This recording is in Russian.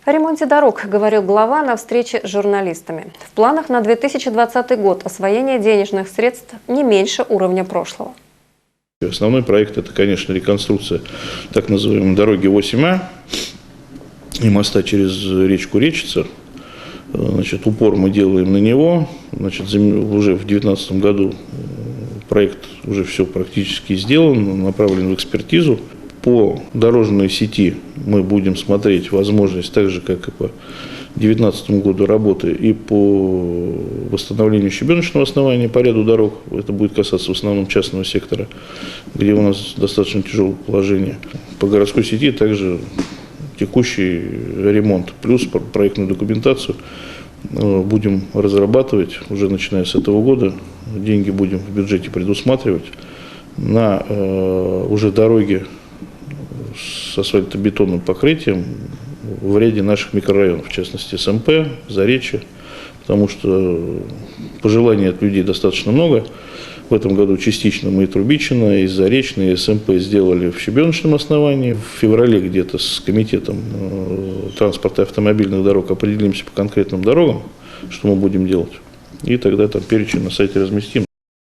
О ремонте дорог говорил глава на встрече с журналистами. В планах на 2020 год освоение денежных средств не меньше уровня прошлого. Основной проект – это, конечно, реконструкция так называемой дороги 8А и моста через речку Речица. Значит, упор мы делаем на него. Значит, уже в 2019 году проект уже все практически сделан, направлен в экспертизу. По дорожной сети мы будем смотреть возможность, так же, как и по 2019 году работы, и по восстановлению щебеночного основания по ряду дорог. Это будет касаться в основном частного сектора, где у нас достаточно тяжелое положение. По городской сети также текущий ремонт, плюс проектную документацию будем разрабатывать уже начиная с этого года. Деньги будем в бюджете предусматривать на уже дороги с асфальтобетонным покрытием в ряде наших микрорайонов, в частности СМП, Заречье, потому что пожеланий от людей достаточно много. В этом году частично мы и Трубичино, и Заречное, и СМП сделали в щебеночном основании. В феврале где-то с комитетом транспорта и автомобильных дорог определимся по конкретным дорогам, что мы будем делать. И тогда там перечень на сайте разместим.